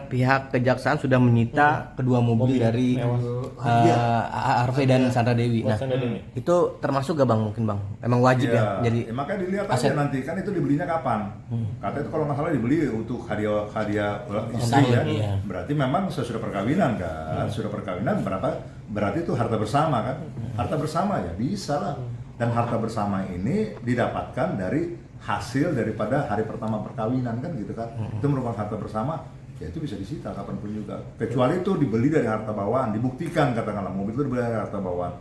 Pihak kejaksaan sudah menyita kedua mobil dari Harvey dan Sandra Dewi. Nah, itu termasuk gak bang? Mungkin bang, emang wajib ya? Jadi makanya dilihat aja nanti kan itu dibelinya kapan. Katanya itu kalau nggak salah dibeli untuk hadiah istri ya. Iya. Berarti memang sesudah perkawinan kan, sudah perkawinan berarti itu harta bersama kan? Harta bersama ya bisa lah. Dan harta bersama ini didapatkan dari hasil daripada hari pertama perkawinan kan gitu kan? Itu merupakan harta bersama. Ya itu bisa disita kapanpun juga, kecuali itu dibeli dari harta bawaan, dibuktikan katakanlah mobil itu dibeli dari harta bawaan.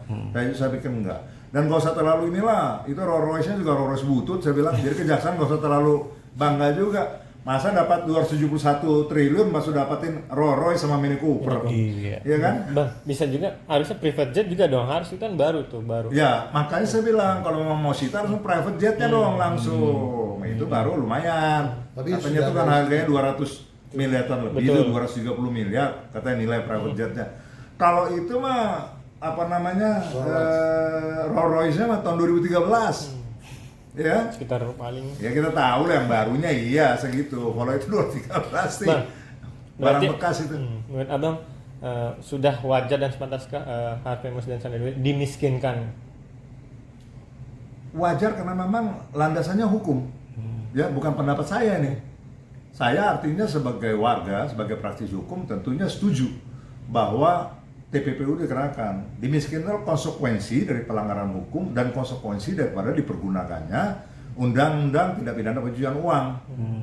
Saya pikir enggak, dan gak usah terlalu inilah, itu Rolls Royce-nya juga Rolls Royce butut saya bilang. Jadi kejaksaan gak usah terlalu bangga juga, masa dapat 271 triliun masuk dapatin Rolls Royce sama Mini Cooper. Iya kan? Bang, bisa juga harusnya private jet juga dong, harus itu kan baru. Ya makanya saya bilang kalau mau sita harus private jetnya dong langsung. Itu baru lumayan. Tapi katanya itu kan harganya 200 miliaran lebih, itu 230 miliar katanya nilai private jetnya. Kalau itu mah apa namanya Rolls Royce-nya mah tahun 2013 ya Sekitar paling ya kita tahu lah yang barunya iya segitu. Kalau itu 2013 sih barang bekas itu. Menurut abang sudah wajar dan sepantaskah Harvey Muiz dan Sandra Dewi dimiskinkan? Wajar karena memang landasannya hukum ya, bukan pendapat saya nih. Saya artinya sebagai warga, sebagai praktisi hukum tentunya setuju bahwa TPPU dikenakan. Dimiskinkan konsekuensi dari pelanggaran hukum dan konsekuensi daripada dipergunakannya undang-undang tindak pidana pencucian uang.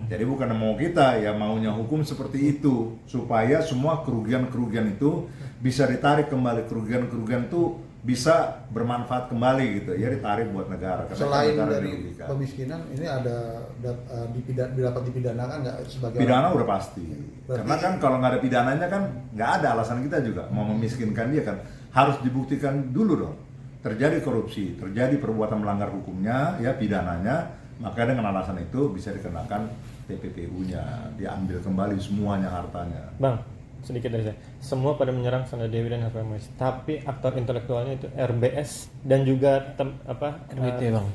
Jadi bukan mau kita ya maunya hukum seperti itu supaya semua kerugian-kerugian itu bisa ditarik kembali, kerugian-kerugian itu bisa bermanfaat kembali gitu ya, ditarik buat negara. Selain negara dari pemiskinan ini ada dapat dipidanakan nggak sebagai pidana udah pasti. Karena kan kalau nggak ada pidananya kan nggak ada alasan kita juga mau memiskinkan dia kan, harus dibuktikan dulu dong terjadi korupsi, terjadi perbuatan melanggar hukumnya ya pidananya, maka dengan alasan itu bisa dikenakan TPPU-nya, diambil kembali semuanya hartanya. Bang, sedikit dari saya, semua pada menyerang Sandra Dewi dan Harvey Muiz, tapi aktor intelektualnya itu RBS dan juga RBT bang,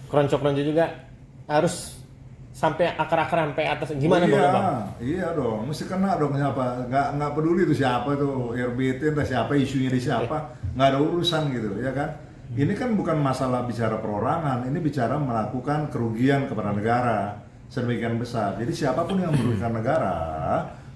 keronco-keronco juga harus sampai akar-akar sampai atas. Gimana bang? Iya dong, mesti kena dong siapa, nggak peduli itu siapa itu RBT entah siapa, isunya di siapa, nggak ada urusan gitu ya kan. Ini kan bukan masalah bicara perorangan, ini bicara melakukan kerugian kepada negara sedemikian besar. Jadi siapapun yang merugikan negara,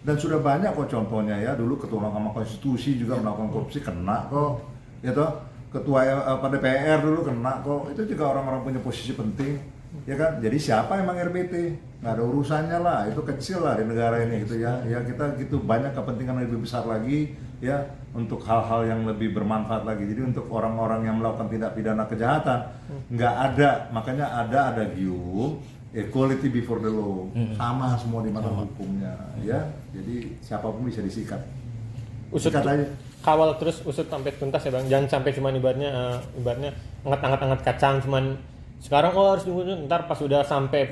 dan sudah banyak kok contohnya ya, dulu ketua Mahkamah Konstitusi juga melakukan korupsi kena kok, ya toh, ketua DPR dulu kena kok, itu juga orang-orang punya posisi penting, ya kan. Jadi siapa emang RBT, nggak ada urusannya lah, itu kecil lah di negara ini gitu ya. Ya kita gitu banyak kepentingan yang lebih besar lagi ya untuk hal-hal yang lebih bermanfaat lagi. Jadi untuk orang-orang yang melakukan tindak pidana kejahatan nggak ada, makanya ada gium. Equality before the law, sama semua di mata hukumnya, ya. Jadi siapapun bisa disikat. Sikat aja. Kawal terus usut sampai tuntas ya bang. Jangan sampai cuman ibaratnya angkat kacang cuman sekarang harus diusut, ntar pas sudah sampai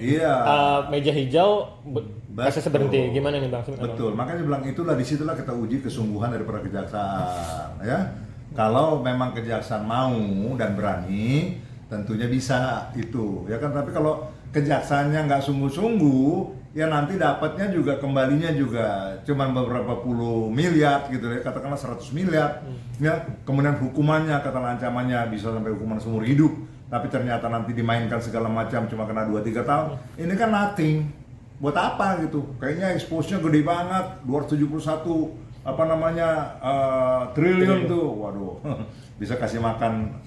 meja hijau kasih berhenti. Gimana nih bang? Betul. Makanya bilang itulah disitulah kita uji kesungguhan daripada kejaksaan, ya. Kalau memang kejaksaan mau dan berani, tentunya bisa itu, ya kan. Tapi kalau kejaksaannya nggak sungguh-sungguh, ya nanti dapatnya juga kembalinya juga cuman beberapa puluh miliar gitu ya, katakanlah 100 miliar, ya. Kemudian hukumannya, katakanlah ancamannya bisa sampai hukuman seumur hidup, tapi ternyata nanti dimainkan segala macam cuma kena 2-3 tahun. Ini kan nothing. Buat apa gitu? Kayaknya expose-nya gede banget, 271 triliun tuh, waduh. Bisa kasih makan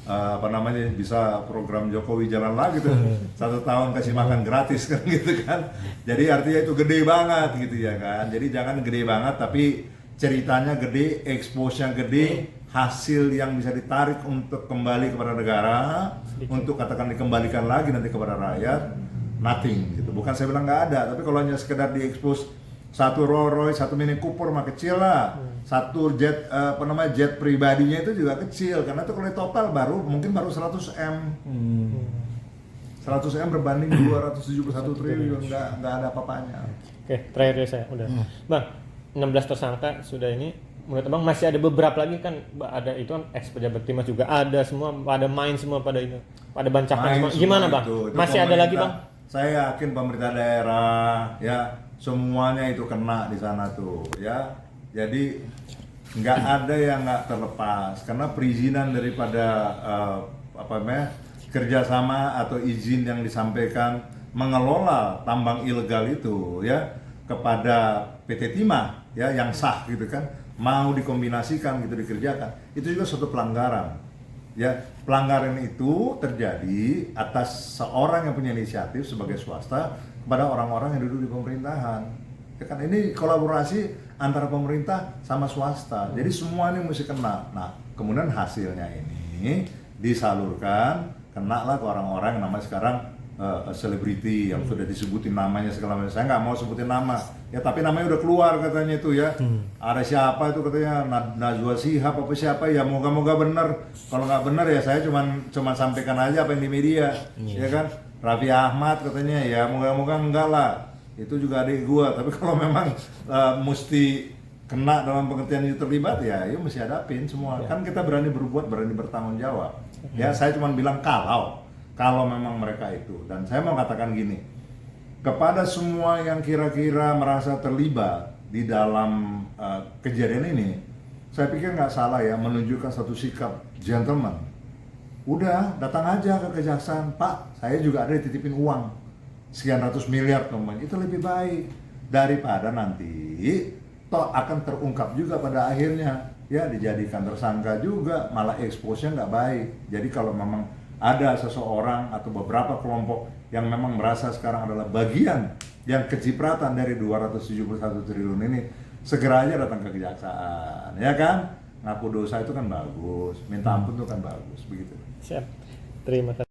bisa program Jokowi jalan lagi tuh 1 tahun kasih makan gratis kan gitu kan. Jadi artinya itu gede banget gitu ya kan. Jadi jangan gede banget tapi ceritanya gede, expose-nya gede, hasil yang bisa ditarik untuk kembali kepada negara, untuk katakan dikembalikan lagi nanti kepada rakyat, nothing gitu. Bukan saya bilang nggak ada, tapi kalau hanya sekedar diekspos satu Rolls Royce, satu Mini Cooper mah kecil lah. Satu jet jet pribadinya itu juga kecil, karena itu kalau total mungkin baru 100 M. 100 M berbanding 271 triliun, nggak ada apa-apanya. Oke, terakhir ya saya udah. Bang, 16 tersangka sudah ini. Menurut Abang masih ada beberapa lagi kan, ada itu kan ex pejabat timnas juga ada semua, pada main semua pada itu, pada bancakan semua. Gimana Bang? Itu masih ada lagi Bang? Saya yakin pemerintah daerah ya semuanya itu kena di sana tuh ya. Jadi nggak ada yang nggak terlepas karena perizinan daripada kerjasama atau izin yang disampaikan mengelola tambang ilegal itu ya kepada PT Timah ya yang sah gitu kan, mau dikombinasikan gitu dikerjakan, itu juga suatu pelanggaran ya. Pelanggaran itu terjadi atas seorang yang punya inisiatif sebagai swasta kepada orang-orang yang duduk di pemerintahan ya kan. Ini kolaborasi antara pemerintah sama swasta, jadi semua ini mesti kena. Nah kemudian hasilnya ini disalurkan, kena lah ke orang-orang yang namanya sekarang selebriti yang sudah disebutin namanya segala macam. Saya nggak mau sebutin nama ya, tapi namanya udah keluar katanya itu ya. Ada siapa itu katanya Najwa Shihab apa siapa ya, moga-moga benar. Kalau nggak benar ya saya cuman sampaikan aja apa yang di media ya kan. Raffi Ahmad katanya ya, moga-moga enggak lah, itu juga adik gua. Tapi kalau memang mesti kena dalam pengertian itu terlibat ya mesti hadapin semua kan. Kita berani berbuat, berani bertanggung jawab ya. Saya cuma bilang kalau memang mereka itu, dan saya mau katakan gini kepada semua yang kira-kira merasa terlibat di dalam kejadian ini, saya pikir nggak salah ya menunjukkan satu sikap gentleman. Udah datang aja ke kejaksaan, Pak saya juga ada dititipin uang sekian ratus miliar teman, itu lebih baik daripada nanti toh akan terungkap juga pada akhirnya ya, dijadikan tersangka juga malah expose-nya nggak baik. Jadi kalau memang ada seseorang atau beberapa kelompok yang memang merasa sekarang adalah bagian yang kecipratan dari 271 triliun ini, segera aja datang ke kejaksaan ya kan. Ngaku dosa itu kan bagus, minta ampun itu kan bagus, begitu. Siap, terima kasih.